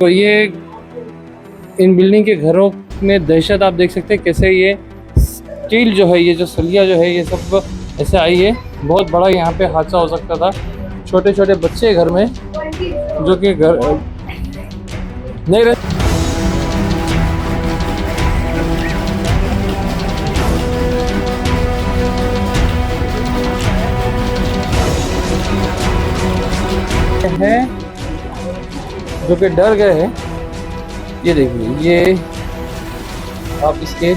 तो ये इन बिल्डिंग के घरों में दहशत आप देख सकते हैं कैसे ये स्टील जो है, ये जो सलिया जो है, ये सब ऐसे आई है। बहुत बड़ा यहाँ पे हादसा हो सकता था। छोटे छोटे बच्चे घर में जो कि घर नहीं रहे हैं, जो कि डर गए हैं। ये देखिए, ये आप इसके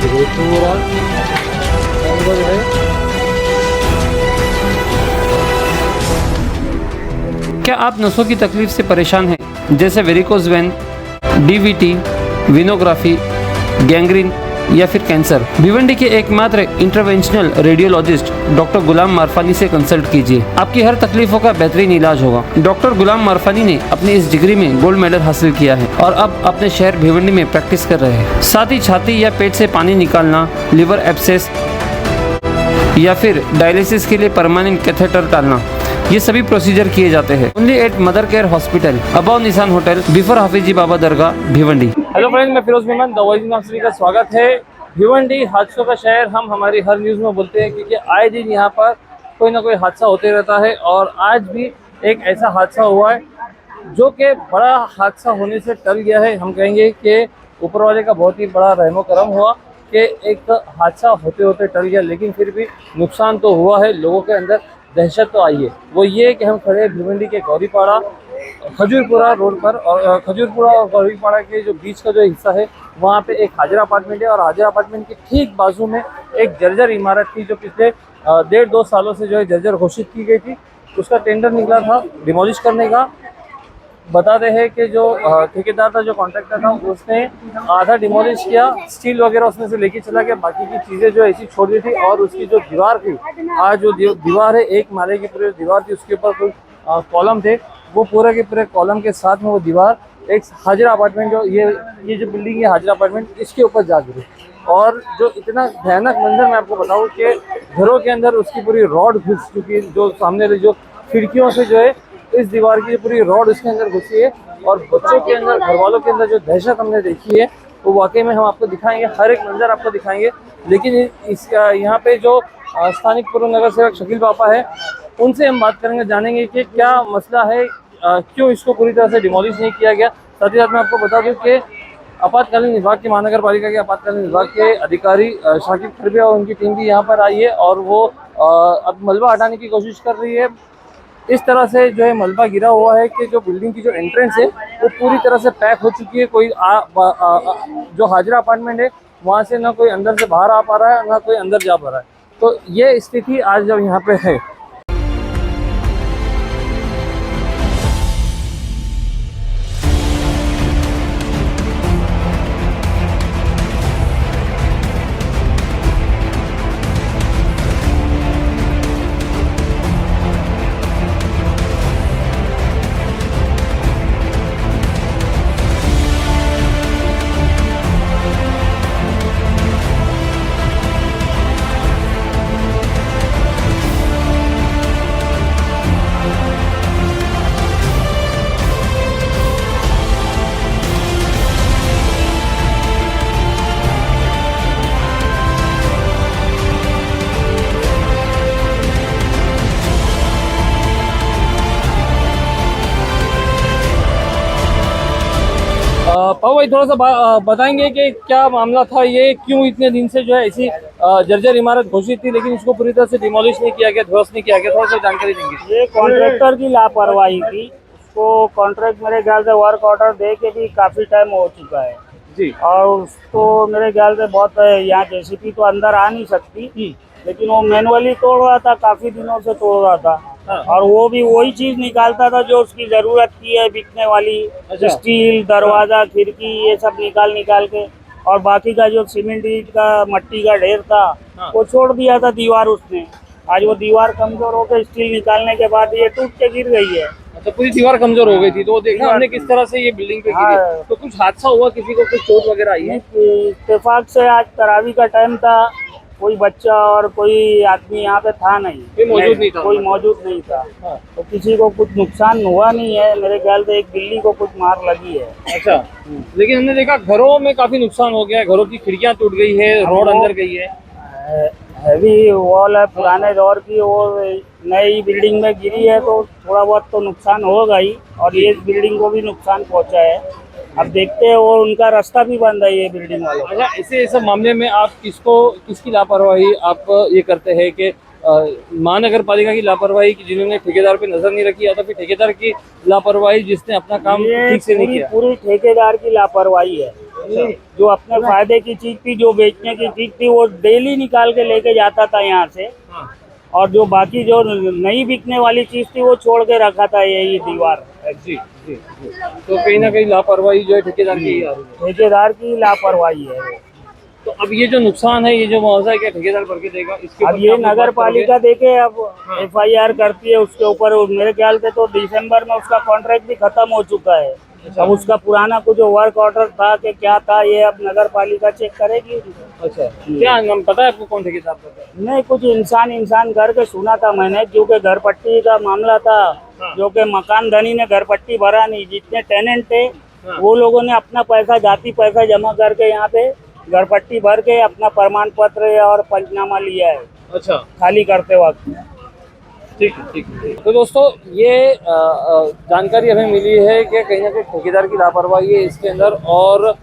पूरा है। क्या आप नसों की तकलीफ से परेशान हैं, जैसे वेरिकोज वेन, डीवीटी, विनोग्राफी, गैंग्रीन या फिर कैंसर? भिवंडी के एकमात्र इंटरवेंशनल रेडियोलॉजिस्ट डॉक्टर गुलाम मारफानी से कंसल्ट कीजिए। आपकी हर तकलीफों का बेहतरीन इलाज होगा। डॉक्टर गुलाम मारफानी ने अपनी इस डिग्री में गोल्ड मेडल हासिल किया है और अब अपने शहर भिवंडी में प्रैक्टिस कर रहे हैं। साथ ही छाती या पेट से पानी निकालना, लिवर एब्सेस या फिर डायलिसिस के लिए परमानेंट कैथेटर डालना, ये सभी प्रोसीजर किए जाते हैं। Only at mother care hospital, above Nishan hotel, before Hafizi Baba Dargah, Bhiwandi. Hello friends, मैं Firoz Memon, the voice of का स्वागत है। भिवंडी हादसों का शहर हम हमारी हर न्यूज़ में बोलते हैं, क्योंकि आए दिन यहाँ पर कोई ना कोई हादसा होते रहता है। और आज भी एक ऐसा हादसा हुआ है जो कि बड़ा हादसा होने से टल गया है। हम कहेंगे कि ऊपर वाले का बहुत ही बड़ा रहमो करम हुआ कि एक हादसा होते होते टल गया, लेकिन फिर भी नुकसान तो हुआ है। लोगों के अंदर दहशत तो आई है। वो ये कि हम खड़े हैं भिवंडी के गौरीपाड़ा खजूरपुरा रोड पर, और खजूरपुरा और गौरीपाड़ा के जो बीच का जो हिस्सा है, वहाँ पे एक हाजरा अपार्टमेंट है। और हाजरा अपार्टमेंट के ठीक बाजू में एक जर्जर इमारत थी, जो पिछले 1.5-2 सालों से जो है जर्जर घोषित की गई थी। उसका टेंडर निकला था डिमोलिश करने का। बताते हैं कि जो ठेकेदार था, जो कॉन्ट्रैक्टर था, उसने आधा डिमोलिश किया, स्टील वगैरह उसमें से लेके चला गया, बाकी की चीज़ें जो ऐसी छोड़ दी थी। और उसकी जो दीवार थी, आज जो दीवार है, 1 माले की पूरी दीवार थी, उसके ऊपर कुछ कॉलम थे, वो पूरे के पूरे कॉलम के साथ में वो दीवार एक हाजरा अपार्टमेंट, जो ये जो बिल्डिंग है हाजरा अपार्टमेंट, इसके ऊपर जा गिरी। और जो इतना भयानक मंजर मैं आपको बताऊँ कि घरों के अंदर उसकी पूरी रॉड घुस चुकी, जो सामने जो खिड़कियों से जो है इस दीवार की पूरी रॉड उसके अंदर घुसी है। और बच्चों के अंदर, घर वालों के अंदर जो दहशत हमने देखी है, वो वाकई में हम आपको दिखाएंगे, हर एक मंजर आपको दिखाएंगे। लेकिन इसका यहाँ पे जो स्थानिक पूर्व नगर सेवक शकील पापा है, उनसे हम बात करेंगे, जानेंगे कि क्या मसला है, क्यों इसको पूरी तरह से डिमोलिश नहीं किया गया। साथ ही साथ मैं आपको बता दूं कि आपातकालीन विभाग के, महानगर पालिका के आपातकालीन विभाग के अधिकारी शाकिब खरबे और उनकी टीम भी यहाँ पर आई है, और वो अब मलबा हटाने की कोशिश कर रही है। इस तरह से जो है मलबा गिरा हुआ है कि जो बिल्डिंग की जो एंट्रेंस है, वो पूरी तरह से पैक हो चुकी है। कोई जो हाजरा अपार्टमेंट है, वहाँ से ना कोई अंदर से बाहर आ पा रहा है, ना कोई अंदर जा पा रहा है। तो ये स्थिति आज जब यहाँ पे है। पापा भाई, थोड़ा सा बताएंगे कि क्या मामला था, ये क्यों इतने दिन से जो है ऐसी जर्जर इमारत घोषित थी, लेकिन इसको पूरी तरह से डिमोलिश नहीं किया गया, ध्वस्त नहीं किया गया? थोड़ा सा जानकारी देंगे। ये कॉन्ट्रैक्टर की लापरवाही थी। उसको कॉन्ट्रैक्ट मेरे ख्याल से वर्क ऑर्डर दे के भी काफी टाइम हो चुका है जी। और उसको मेरे ख्याल से बहुत, यहाँ जेसीबी तो अंदर आ नहीं सकती, लेकिन वो मैनुअली तोड़ रहा था, काफी दिनों से तोड़ रहा था। और वो भी वही चीज निकालता था जो उसकी जरूरत की है, बिकने वाली। अच्छा। स्टील, दरवाजा, खिड़की, ये सब निकाल के, और बाकी का जो सीमेंट का मट्टी का ढेर था, वो छोड़ दिया था दीवार उसने। आज वो दीवार कमजोर होकर स्टील निकालने के बाद ये टूट के गिर गई है। अच्छा, पूरी दीवार कमजोर हो गई थी, तो वो देखा हमने किस तरह से ये बिल्डिंग पे गिरी। हाँ। तो कुछ हादसा हुआ, किसी को कुछ चोट वगैरह आई है? इत्तेफाक से आज तरावी का टाइम था, कोई बच्चा और कोई आदमी यहाँ पे था नहीं, कोई मौजूद नहीं था? कोई मौजूद नहीं था। हाँ। तो किसी को कुछ नुकसान हुआ नहीं है, मेरे ख्याल से एक बिल्ली को कुछ मार लगी है। अच्छा, लेकिन हमने देखा घरों में काफी नुकसान हो गया है, घरों की खिड़कियां टूट गई है, रोड अंदर गई है। हैवी वॉल है पुराने दौर की, वो नई बिल्डिंग में गिरी है तो थोड़ा बहुत तो नुकसान होगा ही, और ये बिल्डिंग को भी नुकसान पहुंचा है। अब देखते हैं, और उनका रास्ता भी बंद है ये बिल्डिंग वालों का। अच्छा, ऐसे मामले में आप किसकी लापरवाही आप ये करते हैं कि महानगर पालिका की लापरवाही की जिन्होंने ठेकेदार पे नजर नहीं रखी, या तो फिर ठेकेदार की लापरवाही जिसने अपना काम ये ठीक से नहीं किया? पूरी ठेकेदार की लापरवाही है। जो अपने फायदे की चीज थी, जो बेचने की चीज थी, वो डेली निकाल के लेके जाता था यहाँ से, हाँ। और जो बाकी जो नहीं बिकने वाली चीज थी वो छोड़ के रखा था यही दीवार। जी जी जी। तो कहीं ना कहीं लापरवाही जो है ठेकेदार की ही आ रही है। ठेकेदार की लापरवाही है वो। तो अब ये जो नुकसान है, ये जो मुआवजा है, क्या ठेकेदार भर के देगा? इसके अब ऊपर ये क्या आप लोग नगर बात पालिका देखे, अब FIR करती है उसके ऊपर। मेरे ख्याल से तो दिसंबर में उसका कॉन्ट्रैक्ट भी खत्म हो चुका है। अब उसका पुराना कुछ वर्क ऑर्डर था कि क्या था, ये अब नगर पालिका चेक करेगी। करोगे? अच्छा, क्या नाम पता है आपको, कौन ठेकेदार पता है? नहीं, कुछ इंसान करके सुना था मैंने, क्योंकि घर पट्टी का मामला था, जो कि मकान धनी ने घर पट्टी भरा नहीं। जितने टेनेंट थे वो लोगों ने अपना पैसा, जाती पैसा जमा करके यहाँ पे घर पट्टी भर के अपना प्रमाण पत्र और पंचनामा लिया है अच्छा, खाली करते वक्त। ठीक है ठीक है। तो दोस्तों, ये जानकारी हमें मिली है कि कहीं ना कहीं ठेकेदार की लापरवाही है इसके अंदर, और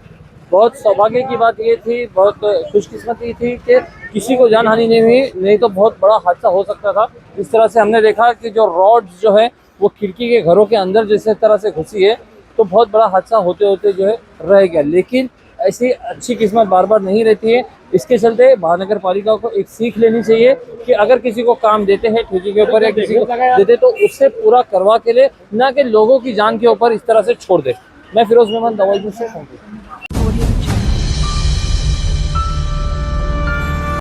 बहुत सौभाग्य की बात ये थी, बहुत खुशकिस्मती थी कि किसी को जान हानि नहीं हुई, नहीं तो बहुत बड़ा हादसा हो सकता था। इस तरह से हमने देखा कि जो रॉड्स जो है वो खिड़की के घरों के अंदर जिस तरह से घुसी है, तो बहुत बड़ा हादसा होते होते जो है रह गया। लेकिन ऐसी अच्छी किस्मत बार बार नहीं रहती है। इसके चलते महानगर पालिका को एक सीख लेनी चाहिए कि अगर किसी को काम देते हैं ठेके के ऊपर या किसी को देते, तो उससे पूरा करवा के ले, ना कि लोगों की जान के ऊपर इस तरह से छोड़ दे। मैं फिरोज मेहमान, द वॉइस न्यूज़ से।